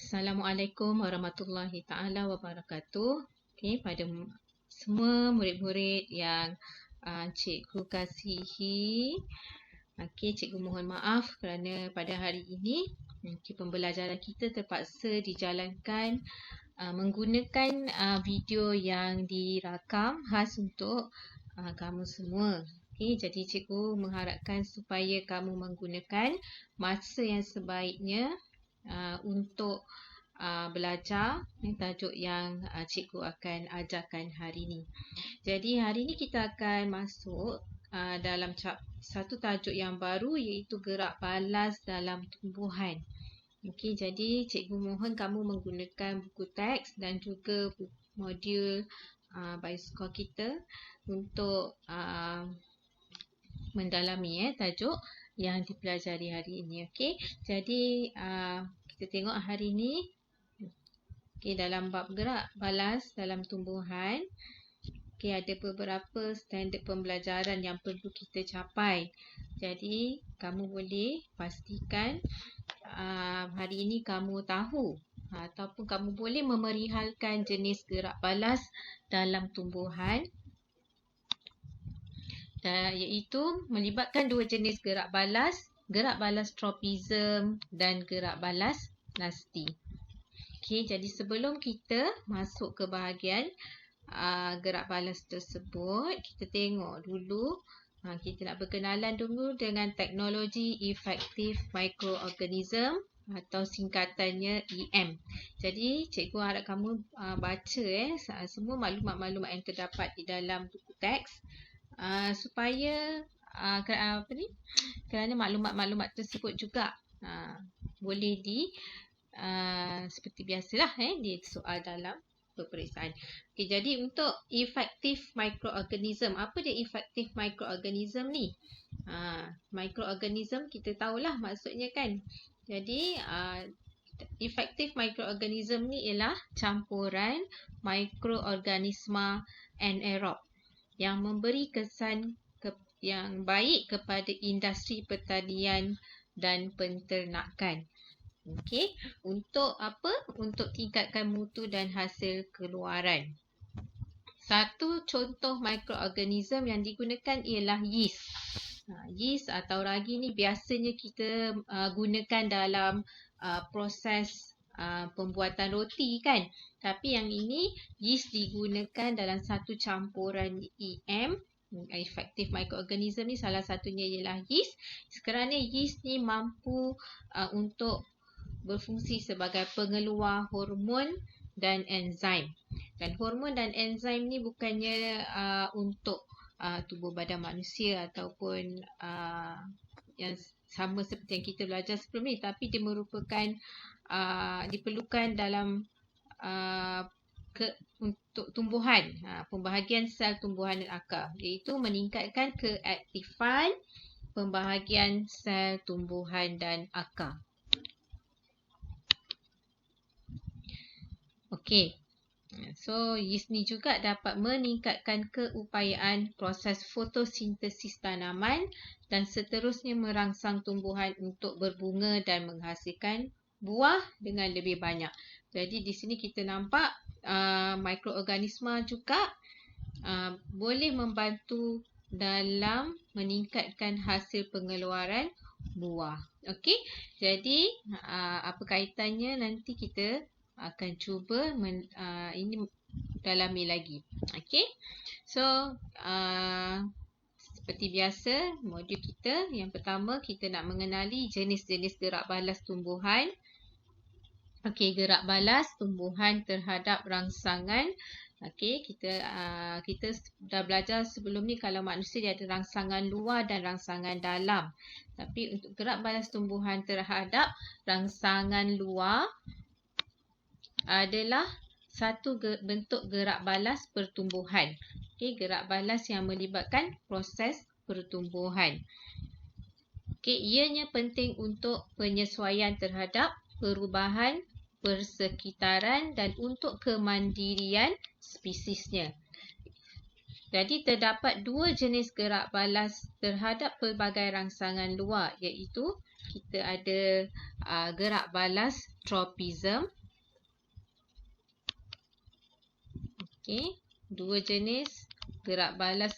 Assalamualaikum warahmatullahi taala wabarakatuh. Okey, pada semua murid-murid yang cikgu kasihi. Okey, cikgu mohon maaf kerana pada hari ini pembelajaran kita terpaksa dijalankan menggunakan video yang dirakam khas untuk kamu semua. Okey, jadi cikgu mengharapkan supaya kamu menggunakan masa yang sebaiknya untuk belajar tajuk yang cikgu akan ajarkan hari ini. Jadi hari ini kita akan masuk dalam satu tajuk yang baru, iaitu gerak balas dalam tumbuhan. Okey, jadi cikgu mohon kamu menggunakan buku teks dan juga modul bioskor kita untuk mendalami tajuk yang dipelajari hari ini. Okey, jadi kita tengok hari ini dalam bab gerak balas dalam tumbuhan. Ada beberapa standard pembelajaran yang perlu kita capai. Jadi kamu boleh pastikan hari ini kamu tahu ataupun kamu boleh memerihalkan jenis gerak balas dalam tumbuhan, iaitu melibatkan dua jenis gerak balas tropism dan gerak balas nasti. Okey, jadi sebelum kita masuk ke bahagian gerak balas tersebut, kita tengok dulu, kita nak berkenalan dulu dengan teknologi efektif mikroorganism atau singkatannya EM. Jadi cikgu harap kamu baca semua maklumat-maklumat yang terdapat di dalam buku teks supaya kerana maklumat-maklumat tersebut juga boleh seperti biasalah di soal dalam peperiksaan. Okey, jadi untuk effective microorganism, apa dia effective microorganism ni? Microorganism kita tahulah maksudnya kan. Jadi effective microorganism ni ialah campuran mikroorganisma anaerob yang memberi kesan yang baik kepada industri pertanian dan penternakan. Okey, untuk apa? Untuk tingkatkan mutu dan hasil keluaran. Satu contoh mikroorganism yang digunakan ialah yeast. Yeast atau ragi ni biasanya kita gunakan dalam proses pembuatan roti kan. Tapi yang ini yeast digunakan dalam satu campuran EM. Effective microorganism ni salah satunya ialah yeast. Kerana yeast ni mampu untuk berfungsi sebagai pengeluar hormon dan enzim. Dan hormon dan enzim ni bukannya untuk tubuh badan manusia ataupun yang sama seperti yang kita belajar sebelum ni, tapi dia merupakan diperlukan dalam untuk tumbuhan, pembahagian sel tumbuhan dan akar, iaitu meningkatkan keaktifan pembahagian sel tumbuhan dan akar. Okey, so yeast ni juga dapat meningkatkan keupayaan proses fotosintesis tanaman dan seterusnya merangsang tumbuhan untuk berbunga dan menghasilkan buah dengan lebih banyak. Jadi di sini kita nampak mikroorganisma juga boleh membantu dalam meningkatkan hasil pengeluaran buah. Okey, jadi apa kaitannya nanti kita akan cuba ini dalami lagi. Okey, so seperti biasa modul kita yang pertama kita nak mengenali jenis-jenis gerak balas tumbuhan. Okey, gerak balas tumbuhan terhadap rangsangan. Okey, kita dah belajar sebelum ni kalau manusia dia ada rangsangan luar dan rangsangan dalam. Tapi untuk gerak balas tumbuhan terhadap rangsangan luar adalah satu bentuk gerak balas pertumbuhan. Okey, gerak balas yang melibatkan proses pertumbuhan. Okey, ianya penting untuk penyesuaian terhadap perubahan persekitaran dan untuk kemandirian spesiesnya. Jadi terdapat dua jenis gerak balas terhadap pelbagai rangsangan luar, iaitu kita ada gerak balas tropism Okey, dua jenis gerak balas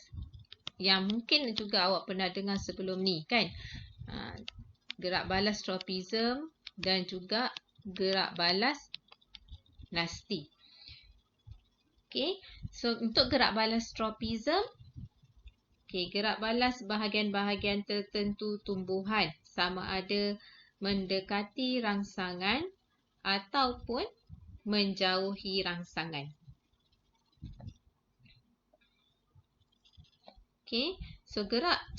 yang mungkin juga awak pernah dengar sebelum ni kan. Gerak balas tropism dan juga gerak balas nasti. Okey, so untuk gerak balas tropism, gerak balas bahagian-bahagian tertentu tumbuhan sama ada mendekati rangsangan ataupun menjauhi rangsangan. Okey, so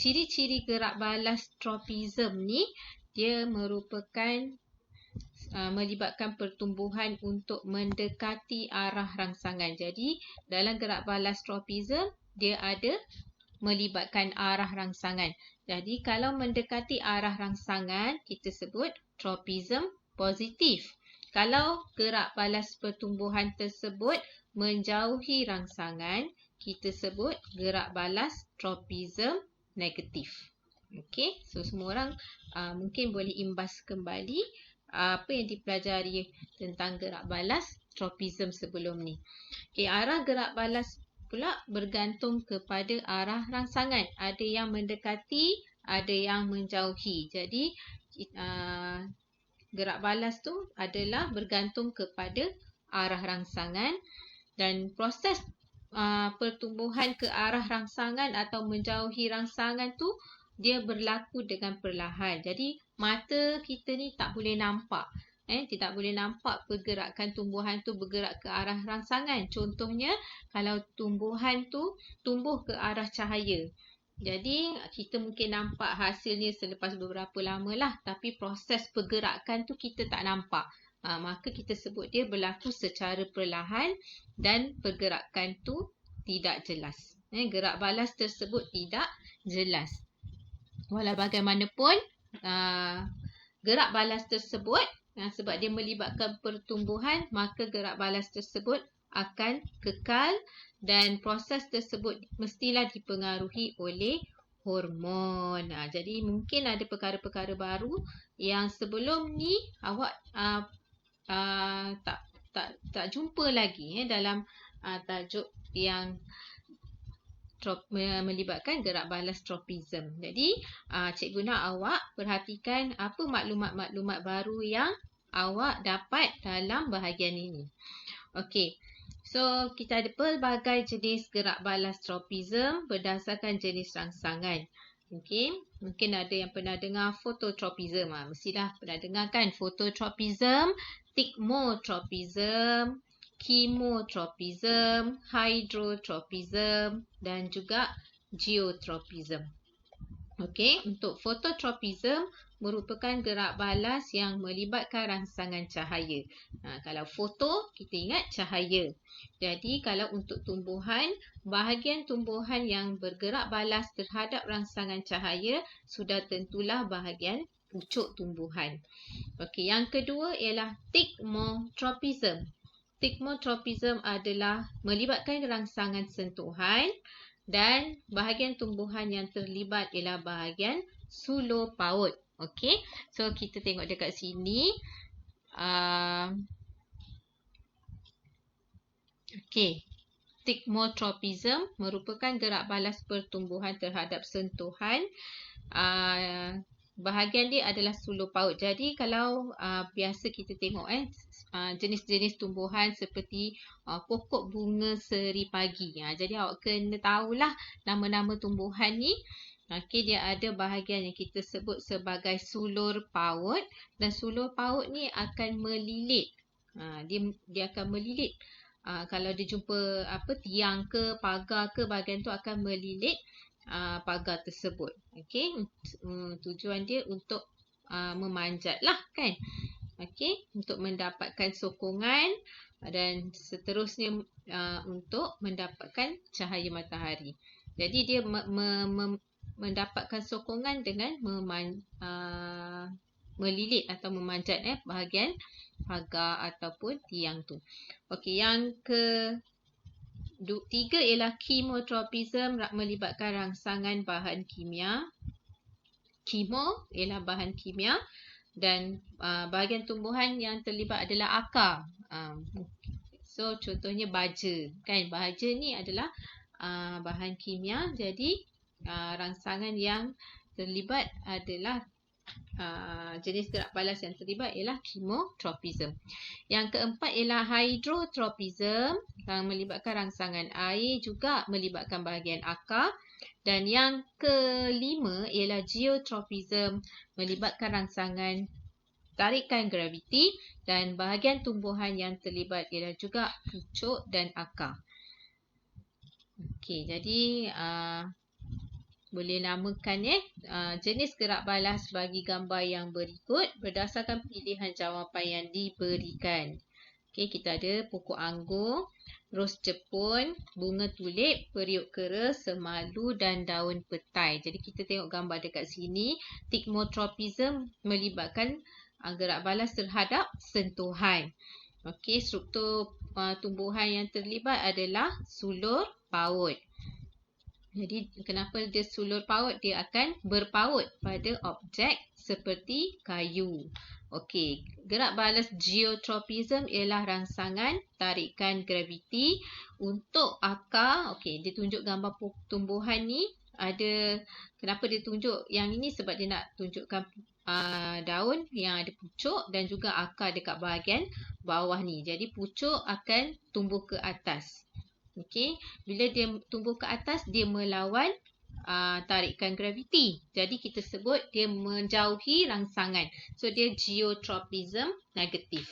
ciri-ciri gerak balas tropism ni dia merupakan melibatkan pertumbuhan untuk mendekati arah rangsangan. Jadi dalam gerak balas tropism dia ada melibatkan arah rangsangan. Jadi kalau mendekati arah rangsangan kita sebut tropism positif. Kalau gerak balas pertumbuhan tersebut menjauhi rangsangan, kita sebut gerak balas tropism negatif. Okey, so semua orang mungkin boleh imbas kembali apa yang dipelajari tentang gerak balas tropism sebelum ni. Okey, arah gerak balas pula bergantung kepada arah rangsangan. Ada yang mendekati, ada yang menjauhi. Jadi gerak balas tu adalah bergantung kepada arah rangsangan dan proses pertumbuhan ke arah rangsangan atau menjauhi rangsangan tu dia berlaku dengan perlahan. Jadi mata kita ni tak boleh nampak. Tidak boleh nampak pergerakan tumbuhan tu bergerak ke arah rangsangan. Contohnya kalau tumbuhan tu tumbuh ke arah cahaya. Jadi kita mungkin nampak hasilnya selepas beberapa lama lah. Tapi proses pergerakan tu kita tak nampak. Maka kita sebut dia berlaku secara perlahan dan pergerakan tu tidak jelas. Gerak balas tersebut tidak jelas. Walau bagaimanapun, gerak balas tersebut sebab dia melibatkan pertumbuhan, maka gerak balas tersebut akan kekal dan proses tersebut mestilah dipengaruhi oleh hormon. Jadi mungkin ada perkara-perkara baru yang sebelum ni awak tak jumpa lagi dalam tajuk yang melibatkan gerak balas tropism. Jadi cikgu nak awak perhatikan apa maklumat-maklumat baru yang awak dapat dalam bahagian ini. Okey. So kita ada pelbagai jenis gerak balas tropism berdasarkan jenis rangsangan. Okey, mungkin ada yang pernah dengar fototropism. Mestilah pernah dengar kan fototropism, thigmotropism, chemotropism, hydrotropism dan juga geotropism. Okey, untuk fototropism merupakan gerak balas yang melibatkan rangsangan cahaya. Kalau foto, kita ingat cahaya. Jadi kalau untuk tumbuhan, bahagian tumbuhan yang bergerak balas terhadap rangsangan cahaya sudah tentulah bahagian pucuk tumbuhan. Okey, yang kedua ialah thigmotropism. Thigmotropism adalah melibatkan rangsangan sentuhan dan bahagian tumbuhan yang terlibat ialah bahagian sulur paut. Okey, so kita tengok dekat sini. Okey, thigmotropism merupakan gerak balas pertumbuhan terhadap sentuhan. Bahagian dia adalah sulur paut. Jadi kalau biasa kita tengok jenis-jenis tumbuhan seperti pokok bunga seri pagi. Jadi awak kena tahulah nama-nama tumbuhan ni. Okey, dia ada bahagian yang kita sebut sebagai sulur paut dan sulur paut ni akan melilit. Dia akan melilit. Kalau dia jumpa tiang ke pagar ke, bahagian tu akan melilit pagar tersebut. Okey, tujuan dia untuk memanjat lah kan. Okey, untuk mendapatkan sokongan dan seterusnya untuk mendapatkan cahaya matahari. Jadi dia mendapatkan sokongan dengan melilit atau memanjat bahagian pagar ataupun tiang tu. Okey, yang ketiga ialah chemotropism, melibatkan rangsangan bahan kimia. Chemo ialah bahan kimia dan bahagian tumbuhan yang terlibat adalah akar. So contohnya baja kan. Baja ni adalah bahan kimia. Jadi rangsangan yang terlibat adalah jenis gerak balas yang terlibat ialah chemotropism. Yang keempat ialah hydrotropism yang melibatkan rangsangan air, juga melibatkan bahagian akar. Dan yang kelima ialah geotropism, melibatkan rangsangan tarikan graviti, dan bahagian tumbuhan yang terlibat ialah juga pucuk dan akar. Okey, jadi boleh namakan jenis gerak balas bagi gambar yang berikut berdasarkan pilihan jawapan yang diberikan. Okey, kita ada pokok anggur, ros Jepun, bunga tulip, periuk kera, semalu dan daun petai. Jadi kita tengok gambar dekat sini, thigmotropism melibatkan gerak balas terhadap sentuhan. Okey, struktur tumbuhan yang terlibat adalah sulur paut. Jadi kenapa dia sulur paut? Dia akan berpaut pada objek seperti kayu. Okey, gerak balas geotropism ialah rangsangan tarikan graviti untuk akar. Okey, dia tunjuk gambar tumbuhan ni. Kenapa dia tunjuk yang ini? Sebab dia nak tunjukkan daun yang ada pucuk dan juga akar dekat bahagian bawah ni. Jadi pucuk akan tumbuh ke atas. Okey, bila dia tumbuh ke atas, dia melawan tarikan graviti. Jadi kita sebut dia menjauhi rangsangan. So dia geotropism negatif.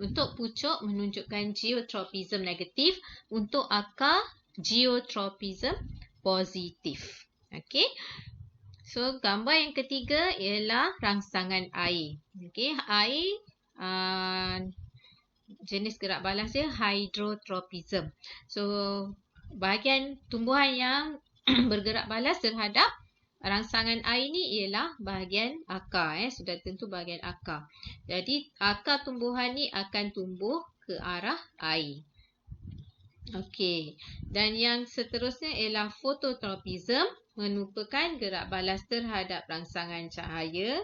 Untuk pucuk menunjukkan geotropism negatif. Untuk akar geotropism positif. Okey. So gambar yang ketiga ialah rangsangan air. Okey, air jenis gerak balas dia hydrotropism. So bahagian tumbuhan yang bergerak balas terhadap rangsangan air ni ialah bahagian akar. Sudah tentu bahagian akar. Jadi akar tumbuhan ni akan tumbuh ke arah air. Okey. Dan yang seterusnya ialah phototropism, merupakan gerak balas terhadap rangsangan cahaya.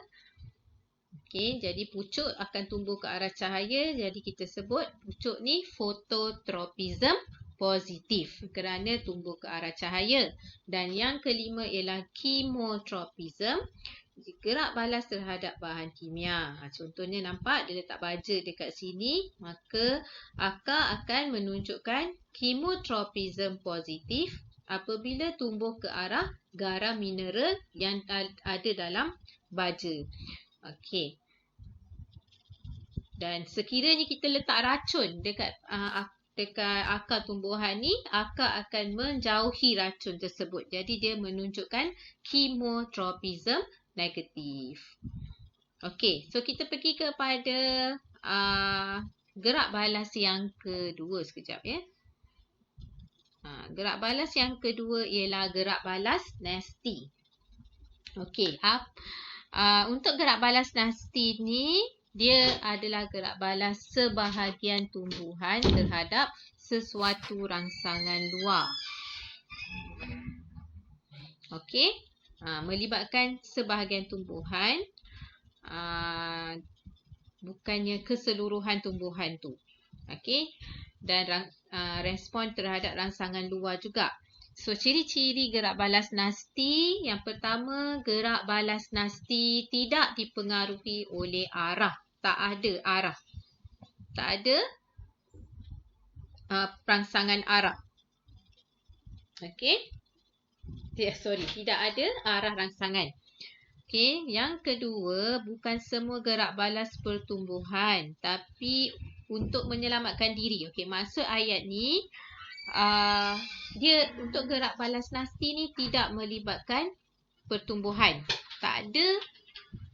Okey, jadi pucuk akan tumbuh ke arah cahaya. Jadi kita sebut pucuk ni phototropism positif kerana tumbuh ke arah cahaya. Dan yang kelima ialah chemotropism, gerak balas terhadap bahan kimia. Contohnya nampak dia letak baja dekat sini, maka akar akan menunjukkan chemotropism positif apabila tumbuh ke arah garam mineral yang ada dalam baja. Okey. Dan sekiranya kita letak racun dekat akar tumbuhan ni, akar akan menjauhi racun tersebut. Jadi dia menunjukkan chemotropism negatif. Okey, so kita pergi kepada gerak balas yang kedua sekejap ya. Gerak balas yang kedua ialah gerak balas nasty. Okey, untuk gerak balas nasty ni, dia adalah gerak balas sebahagian tumbuhan terhadap sesuatu rangsangan luar. Okey, melibatkan sebahagian tumbuhan, bukannya keseluruhan tumbuhan tu. Okey, dan respon terhadap rangsangan luar juga. So, ciri-ciri gerak balas nasty. Yang pertama, gerak balas nasty tidak dipengaruhi oleh arah. Tak ada arah. Tak ada rangsangan arah. Okey. Tidak ada arah rangsangan. Okey, yang kedua, bukan semua gerak balas pertumbuhan, tapi untuk menyelamatkan diri. Okey, maksud ayat ni, dia untuk gerak balas nasty ni tidak melibatkan pertumbuhan. Tak ada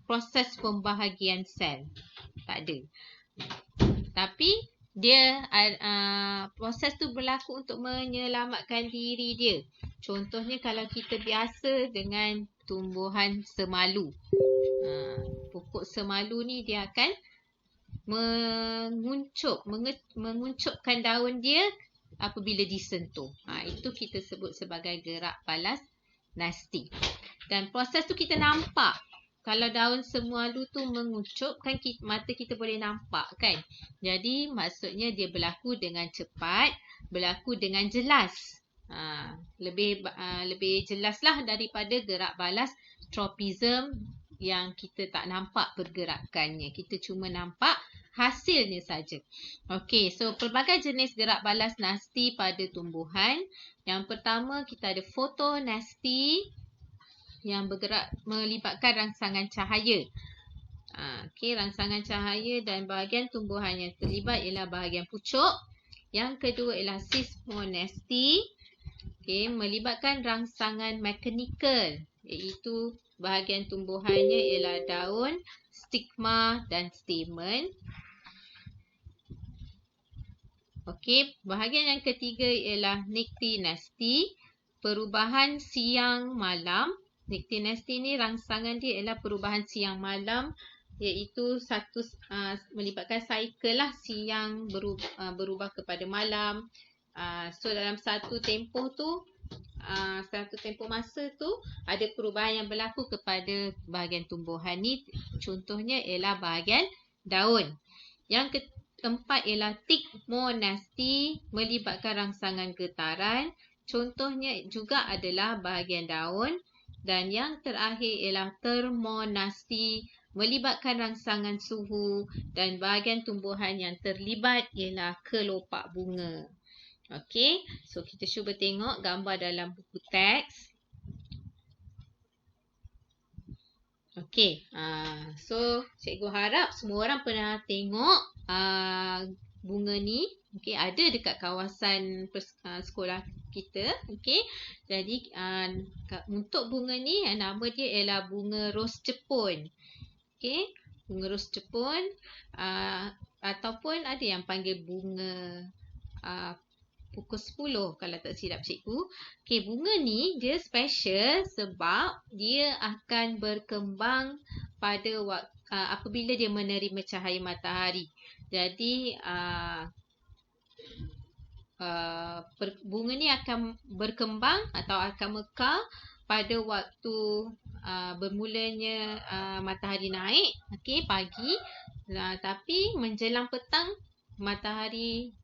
proses pembahagian sel. Tak ada. Tapi dia proses tu berlaku untuk menyelamatkan diri dia. Contohnya kalau kita biasa dengan tumbuhan semalu. Pokok semalu ni dia akan menguncupkan daun dia apabila disentuh. Itu kita sebut sebagai gerak balas nasty. Dan proses tu kita nampak kalau daun semalu tu mengucup kan mata kita boleh nampak kan. Jadi maksudnya dia berlaku dengan cepat, berlaku dengan jelas. Lebih jelaslah daripada gerak balas tropism yang kita tak nampak pergerakannya. Kita cuma nampak hasilnya saja. Okey, so pelbagai jenis gerak balas nasti pada tumbuhan. Yang pertama kita ada fotonasti yang bergerak melibatkan rangsangan cahaya. Okey, rangsangan cahaya dan bahagian tumbuhan yang terlibat ialah bahagian pucuk. Yang kedua ialah seismonasti. Okey, melibatkan rangsangan mekanikal, iaitu bahagian tumbuhannya ialah daun, stigma dan stamen. Okey, bahagian yang ketiga ialah niktinasti, perubahan siang malam. Niktinasti ni rangsangan dia ialah perubahan siang malam, iaitu melibatkan cycle lah, siang berubah kepada malam. So dalam satu tempoh masa tu ada perubahan yang berlaku kepada bahagian tumbuhan ni. Contohnya ialah bahagian daun. Yang keempat ialah tigmonasti, melibatkan rangsangan getaran. Contohnya juga adalah bahagian daun. Dan yang terakhir ialah termonasti, melibatkan rangsangan suhu, dan bahagian tumbuhan yang terlibat ialah kelopak bunga. Okey, so kita cuba tengok gambar dalam buku teks. Okey, so cikgu harap semua orang pernah tengok bunga ni. Okey, ada dekat kawasan sekolah kita. Okey, jadi untuk bunga ni nama dia ialah bunga ros Jepun. Okey, bunga ros Jepun ataupun ada yang panggil bunga pukul 10 kalau tak silap cikgu. Okey, bunga ni dia special sebab dia akan berkembang pada apabila dia menerima cahaya matahari. Jadi bunga ni akan berkembang atau akan mekar pada waktu bermulanya matahari naik, okey, pagi. Tapi menjelang petang matahari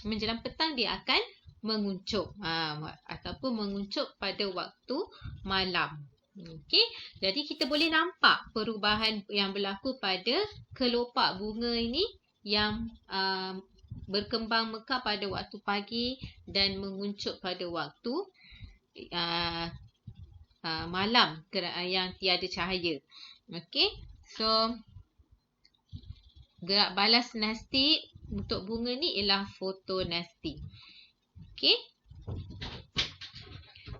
menjelang petang dia akan menguncup ataupun menguncup pada waktu malam. Okey, jadi kita boleh nampak perubahan yang berlaku pada kelopak bunga ini yang berkembang mekar pada waktu pagi dan menguncup pada waktu malam yang tiada cahaya. Okey, so gerak balas nasti untuk bunga ni ialah fotonasti. Okey.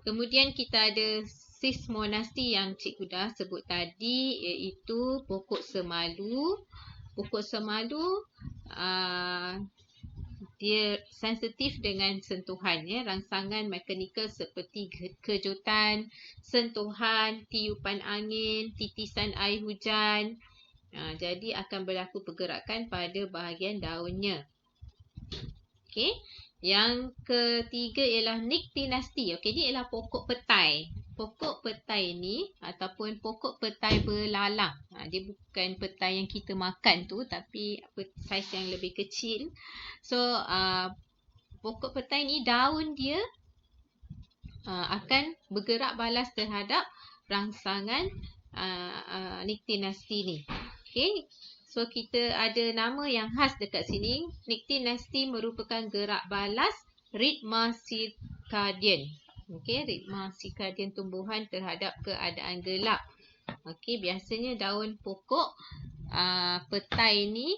Kemudian kita ada seismonasti yang cikgu dah sebut tadi, iaitu pokok semalu. Pokok semalu dia sensitif dengan sentuhan, rangsangan mekanikal seperti kejutan, sentuhan, tiupan angin, titisan air hujan. Jadi akan berlaku pergerakan pada bahagian daunnya. Okey. Yang ketiga ialah niktinasti. Okey, ni ialah pokok petai. Pokok petai ni ataupun pokok petai belalang. Dia bukan petai yang kita makan tu, tapi saiz yang lebih kecil. So pokok petai ni daun dia akan bergerak balas terhadap rangsangan niktinasti ni. Okey, so kita ada nama yang khas dekat sini. Niktinasti merupakan gerak balas ritma sirkadian. Okey, ritma sirkadian tumbuhan terhadap keadaan gelap. Okey, biasanya daun pokok petai ni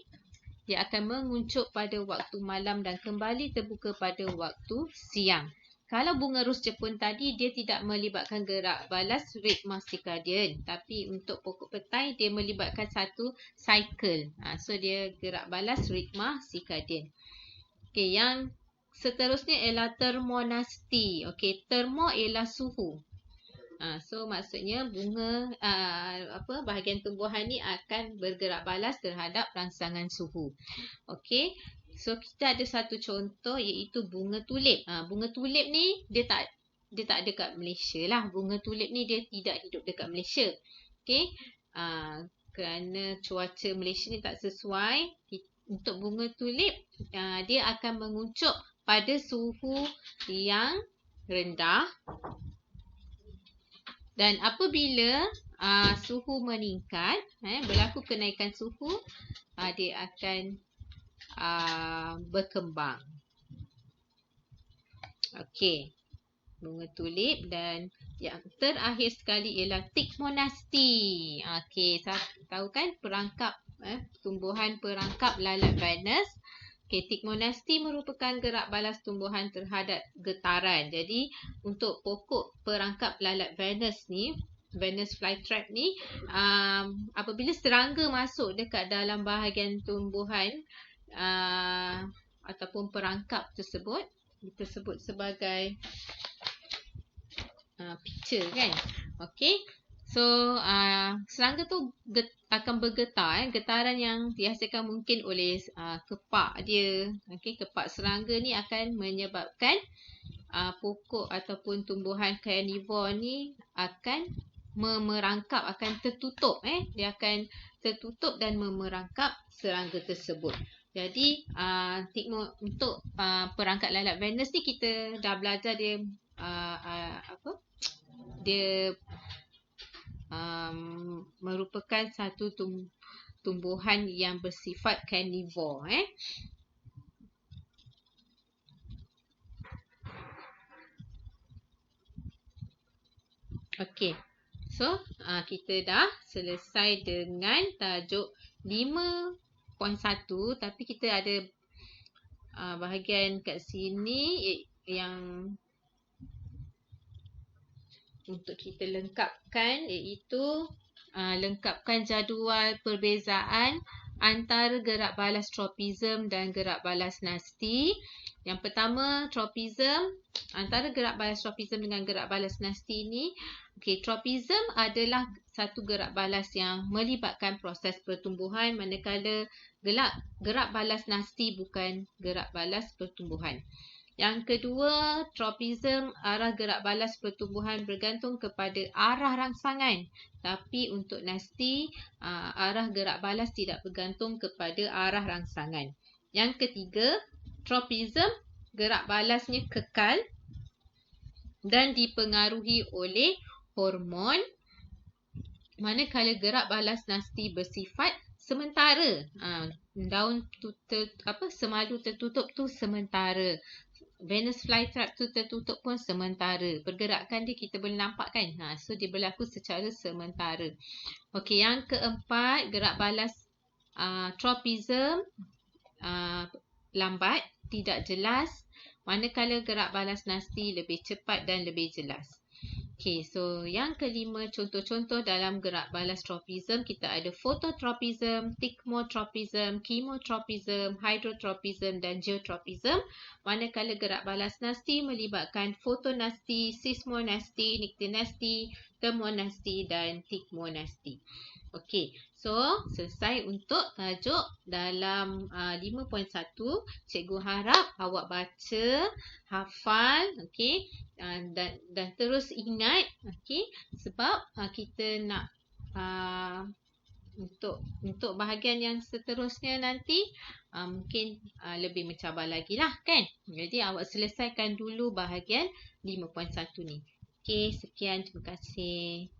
dia akan menguncup pada waktu malam dan kembali terbuka pada waktu siang. Kalau bunga ros Jepun tadi dia tidak melibatkan gerak balas ritma sirkadian, tapi untuk pokok petai dia melibatkan satu cycle. So dia gerak balas ritma sirkadian. Okey, yang seterusnya ialah termonasti. Okey, termo ialah suhu. So maksudnya bunga bahagian tumbuhan ni akan bergerak balas terhadap rangsangan suhu. Okey. So kita ada satu contoh iaitu bunga tulip. Bunga tulip ni dia tak ada kat Malaysia lah. Bunga tulip ni dia tidak hidup dekat Malaysia. Okey. Kerana cuaca Malaysia ni tak sesuai, untuk bunga tulip dia akan menguncuk pada suhu yang rendah. Dan apabila suhu meningkat, berlaku kenaikan suhu, dia akan berkembang. Okey, bunga tulip. Dan yang terakhir sekali ialah Thigmonasty. Okey, tahu kan perangkap tumbuhan perangkap lalat Venus. Okey, Thigmonasty merupakan gerak balas tumbuhan terhadap getaran. Jadi untuk pokok perangkap lalat Venus ni, Venus flytrap ni, apabila serangga masuk dekat dalam bahagian tumbuhan ataupun perangkap tersebut, kita sebut sebagai picture kan. Okey. So serangga tu akan bergetar, getaran yang dihasilkan mungkin oleh kepak dia. Okey, kepak serangga ni akan menyebabkan pokok ataupun tumbuhan carnivore ni akan memerangkap, akan tertutup. Dia akan tertutup dan memerangkap serangga tersebut. Jadi untuk perangkap lalat Venus ni kita dah belajar dia dia merupakan satu tumbuhan yang bersifat carnivore. Okey. So kita dah selesai dengan tajuk 5.1, tapi kita ada bahagian kat sini yang untuk kita lengkapkan, iaitu lengkapkan jadual perbezaan antara gerak balas tropism dan gerak balas nasty. Yang pertama, tropism. Antara gerak balas tropism dengan gerak balas nasty ni, tropism adalah satu gerak balas yang melibatkan proses pertumbuhan, manakala gerak balas nasty bukan gerak balas pertumbuhan. Yang kedua, tropism, arah gerak balas pertumbuhan bergantung kepada arah rangsangan. Tapi untuk nasty, arah gerak balas tidak bergantung kepada arah rangsangan. Yang ketiga, tropism, gerak balasnya kekal dan dipengaruhi oleh hormon, manakala gerak balas nasty bersifat sementara. Daun semalu tertutup tu sementara. Venus flytrap tu tertutup pun sementara. Pergerakan dia kita boleh nampak kan. So dia berlaku secara sementara. Okey, yang keempat, gerak balas tropism lambat, tidak jelas, manakala gerak balas nasty lebih cepat dan lebih jelas. Okey, so yang kelima, contoh-contoh dalam gerak balas tropism, kita ada phototropism, thigmotropism, chemotropism, hydrotropism dan geotropism. Manakala gerak balas nasty melibatkan photonasty, seismonasty, nyctinasty, thermonasty dan thigmonasty. Okey, so selesai untuk tajuk dalam 5.1. Cikgu harap awak baca, hafal, okey, dan terus ingat, okey, sebab kita nak untuk bahagian yang seterusnya nanti mungkin lebih mencabar lagi lah kan. Jadi awak selesaikan dulu bahagian 5.1 ni. Okey, sekian, terima kasih.